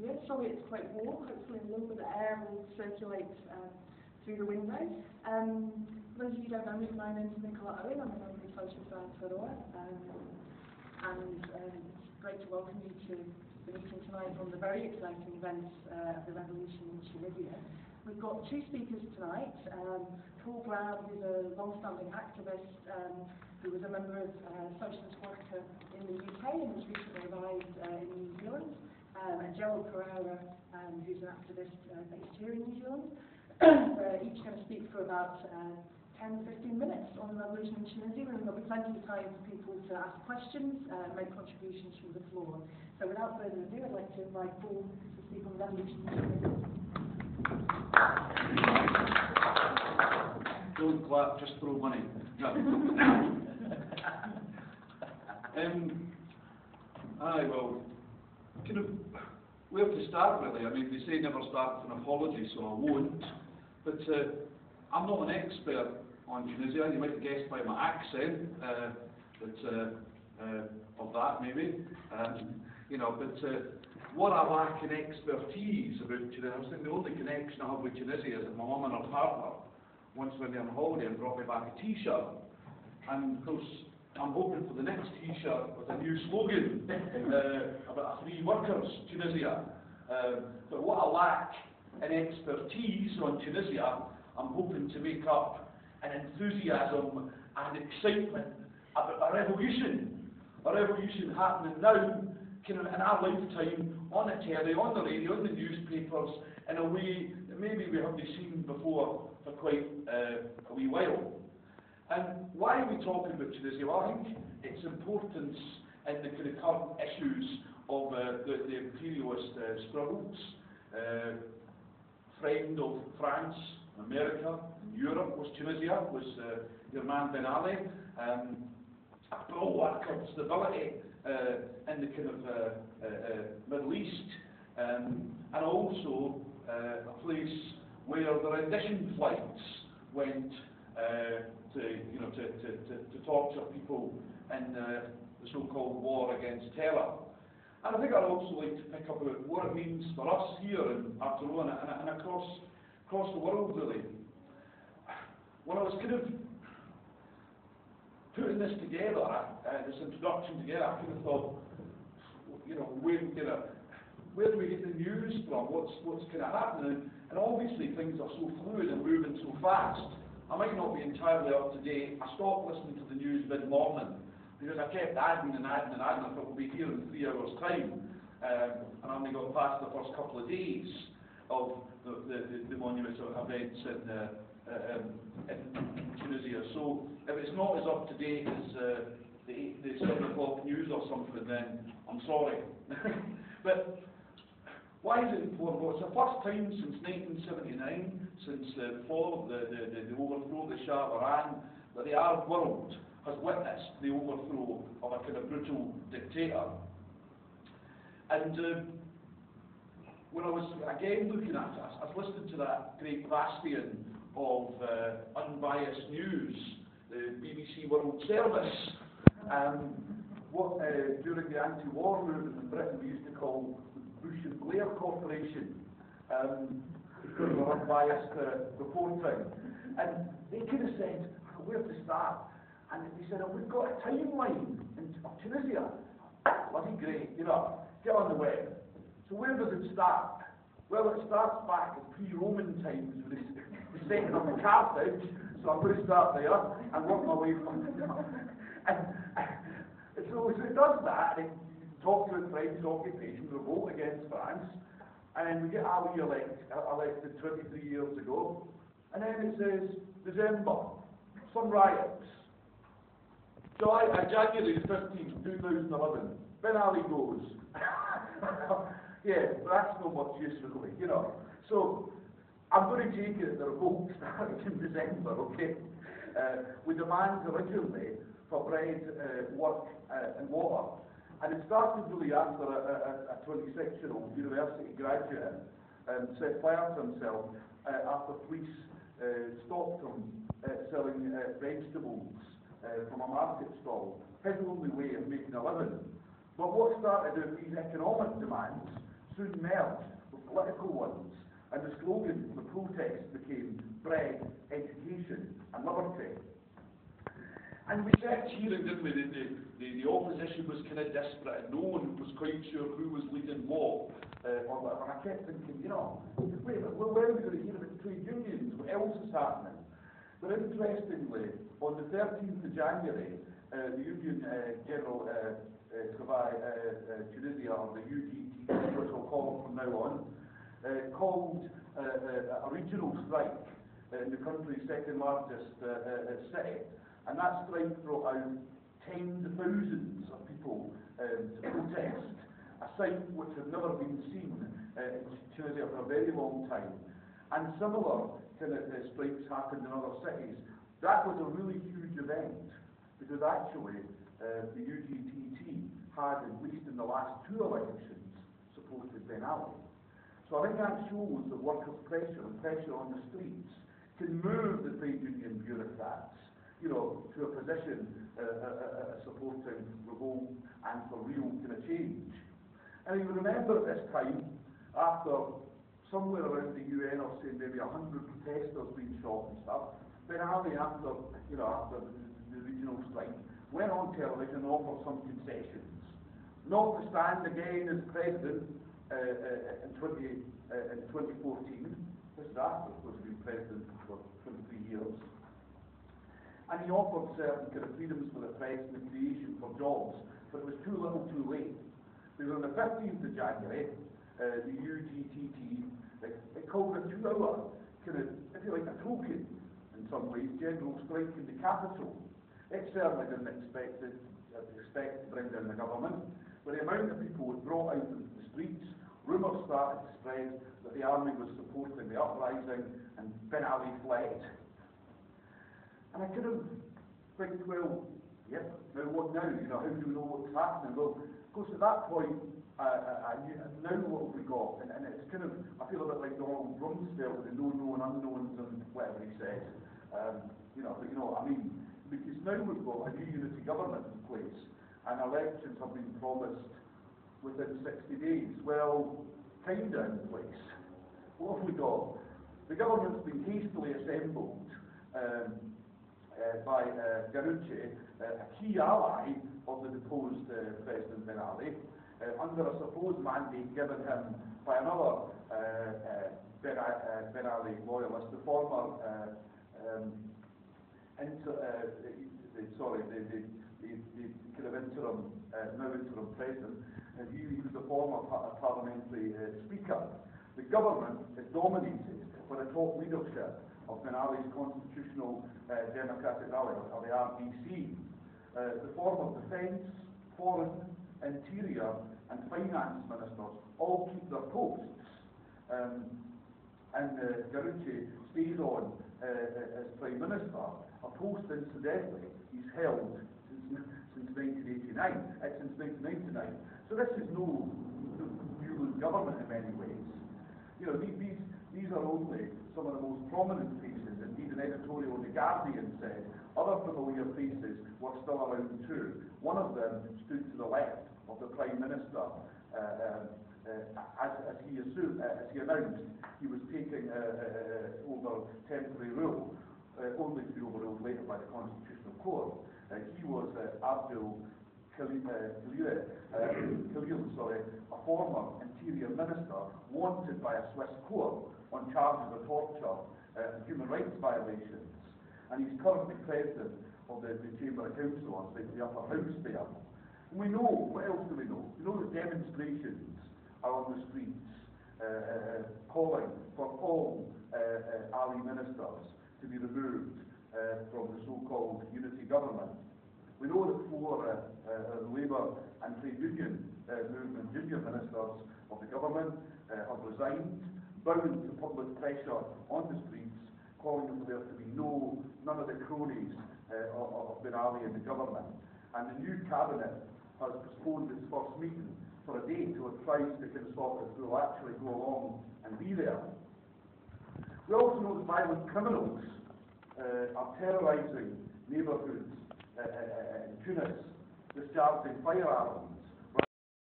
here. Sorry it's quite warm, hopefully a little bit of air will circulate through the window. For those of you who don't know me, my name is Aotearoa. I'm a member of Socialist Aotearoa, and it's great to welcome you to the meeting tonight on the very exciting events of the revolution in Tunisia. We've got two speakers tonight. Gerald, who's a long-standing activist who was a member of Socialist worker in the UK and has recently arrived in New Zealand, and Gerald Perreira, who's an activist based here in New Zealand. They're each going to speak for about 10-15 minutes on the revolution in Tunisia, and there'll be plenty of time for people to ask questions and make contributions from the floor. So without further ado, I'd like to invite Paul to speak on the revolution in Tunisia. Don't clap, just throw money. No. Well, kind of where to start really. I mean, they say never start with an apology, so I won't. But I'm not an expert on Tunisia. You might have guessed by my accent of that maybe. But what I lack in expertise about Tunisia, I was thinking the only connection I have with Tunisia is that my mum and her partner once went there on holiday and brought me back a T-shirt. And of course, I'm hoping for the next T-shirt with a new slogan about a free workers Tunisia. But what I lack in expertise on Tunisia, I'm hoping to make up an enthusiasm and excitement about a revolution happening now, kind of in our lifetime, on the telly, on the radio, in the newspapers, in a way that maybe we haven't seen before for quite a wee while. And why are we talking about Tunisia? Well, I think its importance in the kind of current issues of the imperialist struggles. Friend of France, America, and Europe was Tunisia, was your man Ben Ali. A bulwark of stability in the kind of Middle East, and also a place where the rendition flights went to torture people in the so-called war against terror. And I think I'd also like to pick up about what it means for us here in Aotearoa and across the world really. When I was kind of putting this together, this introduction together, I kind of thought, where do we get the news from? What's kind of happening? And obviously things are so fluid and moving so fast. I might not be entirely up to date. I stopped listening to the news mid-morning because I kept adding and adding and adding. I thought we'll be here in 3 hours' time. And I only got past the first couple of days of the monumental events in Tunisia. So if it's not as up to date as the 7 o'clock news or something, then I'm sorry. But why is it important? Well, it's the first time since 1979, since the fall of the overthrow of the Shah of Iran, that the Arab world has witnessed the overthrow of a kind of brutal dictator. And when I was again looking at it, I was listening to that great bastion of unbiased news, the BBC World Service, what during the anti-war movement in Britain we used to call the Bush and Blair Corporation, because of unbiased reporting. And they could have said, where to start? And they said, we've got a timeline of Tunisia. Bloody great, get on the web. So where does it start? Well, it starts back in pre-Roman times with the setting up of Carthage. So I'm going to start there and work my way from there. And so it does that, and it talks about French occupation, revolt against France, and then we get Ali elected 23 years ago, and then it says December, some riots. January 15th, 2011, Ben Ali goes. Yeah, but that's not much use really, So I'm going to take it that the revolt started in December, okay? With demands originally for bread, work, and water. And it started really after a 26-year-old university graduate set fire to himself after police stopped him selling vegetables from a market stall, his only way of making a living. But what started with these economic demands soon merged with political ones, and the slogan for the protest became bread, education and liberty. And we kept hearing, didn't we, the opposition was kind of desperate and no one was quite sure who was leading what, or whatever. And I kept thinking, you know, wait, where are we going to hear about trade unions? What else is happening? But interestingly, on the 13th of January, the union, Gerald, Tunisia, or the UGT, which we'll call it from now on, called a regional strike in the country's second largest city. And that strike brought out tens of thousands of people to protest, a sight which had never been seen in Tunisia for a very long time. And similar kind of strikes happened in other cities. That was a really huge event, because actually the UGTT had, at least in the last two elections, supported Ben Ali. So I think that shows that workers' pressure and pressure on the streets can move the trade union bureaucrats, you know, to a position supporting revolt and for real kind of change. And you remember at this time, after somewhere around the UN or say maybe 100 protesters being shot and stuff, Ben Ali, after the regional strike, went on television and offered some concessions. Not to stand again as president in 2014. This is after, of course, being president for 23 years. And he offered certain kind of freedoms for the press and the creation for jobs, but it was too little too late. Because on the 15th of January, the UGTT, it called a 2-hour, kind of, if you like, a token, in some ways, general strike in the capital. It certainly didn't expect to bring down the government, but the amount of people was brought out into the streets, rumours started to spread that the army was supporting the uprising, and Ben Ali fled. And I kind of think, well, yep, now what now? You know, how do we know what's happening? Well, of course, at that point, I knew, now what have we got? And it's kind of, I feel a bit like Donald Rumsfeld with the known unknowns and whatever he says. You know, but you know what I mean? Because now we've got a new unity government in place, and elections have been promised within 60 days. Well, kinda in place. What have we got? The government's been hastily assembled by Gerald, a key ally of the deposed President Ben Ali, under a supposed mandate given him by another Ben Ali loyalist, the former the kind of interim, now interim president, and he was the former parliamentary speaker. The government is dominated by the top leadership of Ben Ali's Constitutional Democratic Rally, or the RDC. The former defence, foreign, interior and finance ministers all keep their posts. And Gerald stays on as Prime Minister, a post incidentally he's held since 1989. Since 1999. So this is no new government in many ways. You know, these are only some of the most prominent faces. Indeed, an editorial in The Guardian said other familiar faces were still around too. One of them stood to the left of the Prime Minister as he announced he was taking over temporary rule, only to be overruled later by the Constitutional Court. He was Abdul Khalil, a former Interior Minister wanted by a Swiss court on charges of torture and human rights violations. And he's currently president of the Chamber of Councillors, the upper house there. And we know, what else do we know? We know that demonstrations are on the streets calling for all Ali ministers to be removed from the so-called unity government. We know that 4 Labour and trade union movement junior ministers of the government have resigned, bound to public pressure on the streets, calling for there to be none of the cronies of Ben Ali in the government. And the new cabinet has postponed its first meeting for a day till it tries to consult if we'll actually go along and be there. We also know that violent criminals are terrorising neighbourhoods in Tunis, discharging firearms